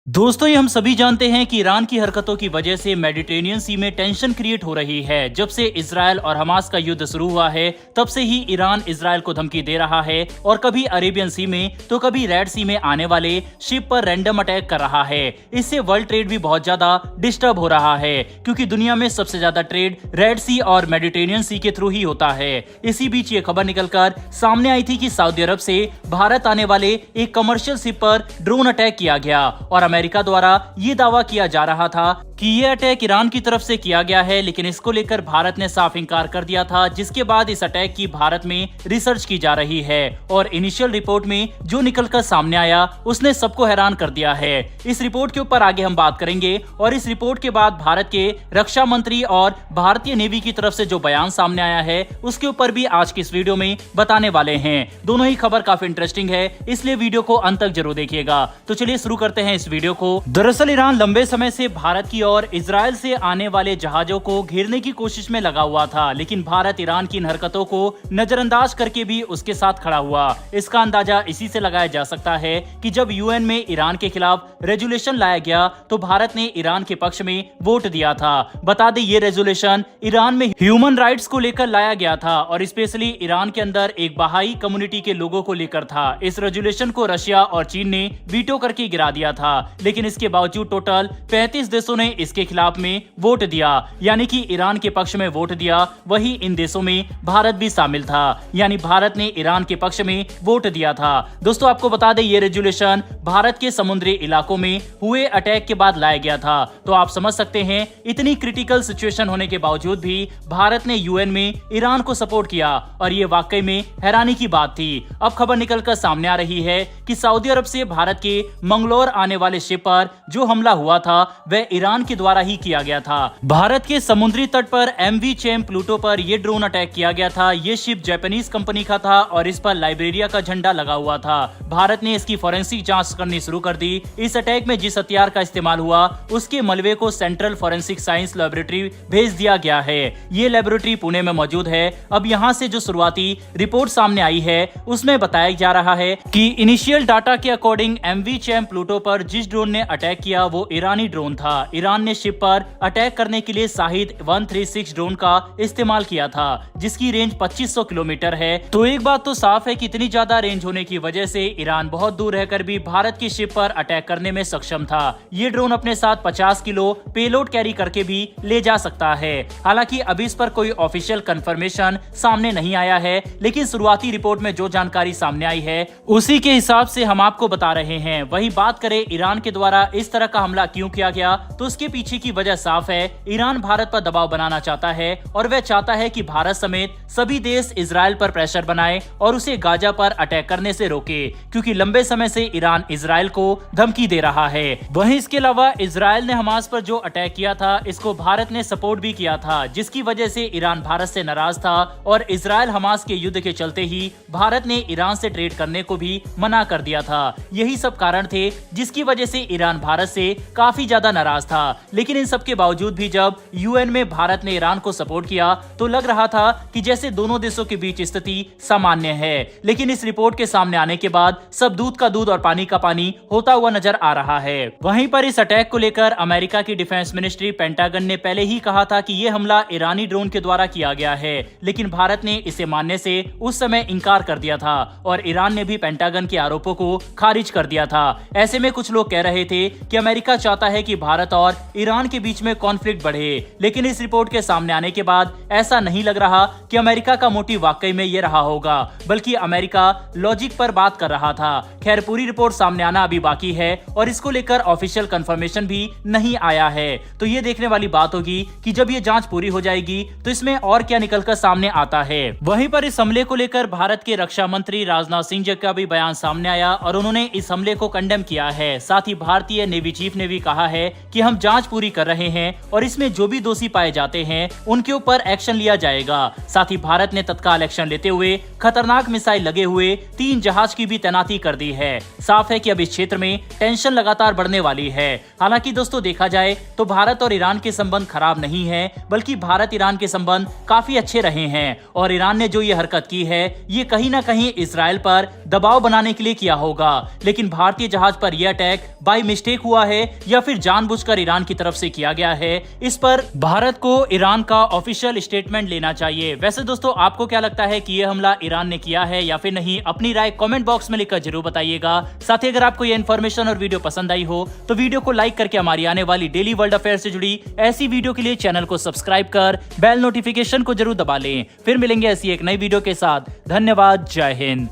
दोस्तों ये हम सभी जानते हैं कि ईरान की हरकतों की वजह से मेडिटेरेनियन सी में टेंशन क्रिएट हो रही है। जब से इजराइल और हमास का युद्ध शुरू हुआ है तब से ही ईरान इजराइल को धमकी दे रहा है और कभी अरेबियन सी में तो कभी रेड सी में आने वाले शिप पर रैंडम अटैक कर रहा है। इससे वर्ल्ड ट्रेड भी बहुत ज्यादा डिस्टर्ब हो रहा है क्योंकि दुनिया में सबसे ज्यादा ट्रेड रेड सी और मेडिटेरेनियन सी के थ्रू ही होता है। इसी बीच ये खबर निकलकर सामने आई थी कि सऊदी अरब से भारत आने वाले एक कमर्शियल शिप पर ड्रोन अटैक किया गया और अमेरिका द्वारा ये दावा किया जा रहा था कि ये अटैक ईरान की तरफ से किया गया है, लेकिन इसको लेकर भारत ने साफ इंकार कर दिया था। जिसके बाद इस अटैक की भारत में रिसर्च की जा रही है और इनिशियल रिपोर्ट में जो निकलकर सामने आया उसने सबको हैरान कर दिया है। इस रिपोर्ट के ऊपर आगे हम बात करेंगे और इस रिपोर्ट के बाद भारत के रक्षा मंत्री और भारतीय नेवी की तरफ से जो बयान सामने आया है उसके ऊपर भी आज की इस वीडियो में बताने वाले हैं। दोनों ही खबर काफी इंटरेस्टिंग है, इसलिए वीडियो को अंत तक जरूर देखिएगा। तो चलिए शुरू करते हैं इस वीडियो को। दरअसल ईरान लंबे समय से भारत की और इजराइल से आने वाले जहाजों को घेरने की कोशिश में लगा हुआ था, लेकिन भारत ईरान की इन हरकतों को नजरअंदाज करके भी उसके साथ खड़ा हुआ। इसका अंदाजा इसी से लगाया जा सकता है कि जब यूएन में ईरान के खिलाफ रेजोल्यूशन लाया गया तो भारत ने ईरान के पक्ष में वोट दिया था। बता दें ये रेजोल्यूशन ईरान में ह्यूमन राइट्स को लेकर लाया गया था और स्पेशली ईरान के अंदर एक बहाई कम्युनिटी के लोगों को लेकर था। इस रेजोल्यूशन को रशिया और चीन ने वीटो करके गिरा दिया था, लेकिन इसके बावजूद टोटल 35 देशों ने इसके खिलाफ में वोट दिया, यानी कि ईरान के पक्ष में वोट दिया। वही इन देशों में भारत भी शामिल था, यानी भारत ने ईरान के पक्ष में वोट दिया था। दोस्तों आपको बता दें ये रेजोल्यूशन भारत के समुद्री इलाकों में हुए अटैक के बाद लाया गया था। तो आप समझ सकते हैं इतनी क्रिटिकल सिचुएशन होने के बावजूद भी भारत ने यूएन में ईरान को सपोर्ट किया और ये वाकई में हैरानी की बात थी। अब खबर निकलकर सामने आ रही है कि सऊदी अरब से भारत के मंगलोर आने वाले शिप पर जो हमला हुआ था वह ईरान के द्वारा ही किया गया था। भारत के समुद्री तट पर एमवी चेम प्लूटो पर यह ड्रोन अटैक किया गया था। ये शिप जापानीज कंपनी का था और इस पर लाइब्रेरिया का झंडा लगा हुआ था। भारत ने इसकी फोरेंसिक जांच करनी शुरू कर दी। इस अटैक में जिस हथियार का इस्तेमाल हुआ उसके मलबे को सेंट्रल फोरेंसिक साइंस लेबोरेटरी भेज दिया गया है। ये लेबोरेटरी पुणे में मौजूद है। अब यहाँ से जो शुरुआती रिपोर्ट सामने आई है उसमें बताया जा रहा है कि इनिशियल डाटा के अकॉर्डिंग एमवी चेम प्लूटो पर जिस ड्रोन ने अटैक किया वो ईरानी ड्रोन था। ईरान ने शिप पर अटैक करने के लिए शाहिद 136 ड्रोन का इस्तेमाल किया था जिसकी रेंज 2500 किलोमीटर है। तो एक बात तो साफ है कि इतनी ज्यादा रेंज होने की वजह से ईरान बहुत दूर रहकर भी भारत की शिप पर अटैक करने में सक्षम था। ये ड्रोन अपने साथ 50 किलो पेलोड कैरी करके भी ले जा सकता है। हालांकि अभी इस पर कोई ऑफिशियल कंफर्मेशन सामने नहीं आया है, लेकिन शुरुआती रिपोर्ट में जो जानकारी सामने आई है उसी के हिसाब से हम आपको बता रहे हैं। वही बात करें ईरान के द्वारा इस तरह का हमला क्यों किया गया, तो उसके पीछे की वजह साफ है। ईरान भारत पर दबाव बनाना चाहता है और वह चाहता है कि भारत समेत सभी देश इजराइल पर प्रेशर बनाए और उसे गाजा पर अटैक करने से रोके, क्योंकि लंबे समय से ईरान इजराइल को धमकी दे रहा है। वहीं इसके अलावा इजराइल ने हमास पर जो अटैक किया था इसको भारत ने सपोर्ट भी किया था, जिसकी वजह से ईरान भारत से नाराज था और इजराइल हमास के युद्ध के चलते ही भारत ने ईरान से ट्रेड करने को भी मना कर दिया था। यही सब कारण थे जिसकी वजह से ईरान भारत से काफी ज्यादा नाराज था। लेकिन इन सब के बावजूद भी जब यूएन में भारत ने ईरान को सपोर्ट किया तो लग रहा था कि जैसे दोनों देशों के बीच स्थिति सामान्य है, लेकिन इस रिपोर्ट के सामने आने के बाद सब दूध का दूध और पानी का पानी होता हुआ नजर आ रहा है। वहीं पर इस अटैक को लेकर अमेरिका की डिफेंस मिनिस्ट्री पेंटागन ने पहले ही कहा था कि ये हमला ईरानी ड्रोन के द्वारा किया गया है, लेकिन भारत ने इसे मानने से उस समय इंकार कर दिया था और ईरान ने भी पेंटागन के आरोपों को खारिज कर दिया था। ऐसे में कुछ लोग कह रहे थे कि अमेरिका चाहता है कि भारत और ईरान के बीच में कॉन्फ्लिक्ट बढ़े, लेकिन इस रिपोर्ट के सामने आने के बाद ऐसा नहीं लग रहा कि अमेरिका का मोटिव वाकई में ये रहा होगा, बल्कि अमेरिका लॉजिक पर बात कर रहा था। खैर पूरी रिपोर्ट सामने आना अभी बाकी है और इसको लेकर ऑफिशियल कंफर्मेशन भी नहीं आया है। तो ये देखने वाली बात होगी कि जब ये जांच पूरी हो जाएगी तो इसमें और क्या निकलकर सामने आता है। वहीं पर इस हमले को लेकर भारत के रक्षा मंत्री राजनाथ सिंह जी का भी बयान सामने आया और उन्होंने इस हमले को कंडेम किया है। साथ ही भारतीय नेवी चीफ ने भी कहा है कि हम जांच पूरी कर रहे हैं और इसमें जो भी दोषी पाए जाते हैं उनके ऊपर एक्शन लिया जाएगा। साथ ही भारत ने तत्काल एक्शन लेते हुए खतरनाक मिसाइल लगे हुए 3 जहाज की भी तैनाती कर दी है। साफ है कि अब इस क्षेत्र में टेंशन लगातार बढ़ने वाली है। हालांकि दोस्तों देखा जाए तो भारत और ईरान के संबंध खराब नहीं है, बल्कि भारत ईरान के संबंध काफी अच्छे रहे हैं और ईरान ने जो ये हरकत की है ये कहीं ना कहीं इजराइल पर दबाव बनाने के लिए किया होगा। लेकिन भारतीय जहाज पर यह अटैक बाय मिस्टेक हुआ है या फिर जानबूझकर ईरान की तरफ से किया गया है, इस पर भारत को ईरान का ऑफिशियल स्टेटमेंट लेना चाहिए। वैसे दोस्तों, आपको क्या लगता है कि यह हमला ईरान ने किया है या फिर नहीं? अपनी राय कमेंट बॉक्स में लिखकर जरूर बताइएगा। साथ ही अगर आपको यह इन्फॉर्मेशन और वीडियो पसंद आई हो तो वीडियो को लाइक करके हमारी आने वाली डेली वर्ल्ड अफेयर से जुड़ी ऐसी वीडियो के लिए चैनल को सब्सक्राइब कर बेल नोटिफिकेशन को जरूर दबा लें। फिर मिलेंगे ऐसी एक नई वीडियो के साथ। धन्यवाद। जय हिंद।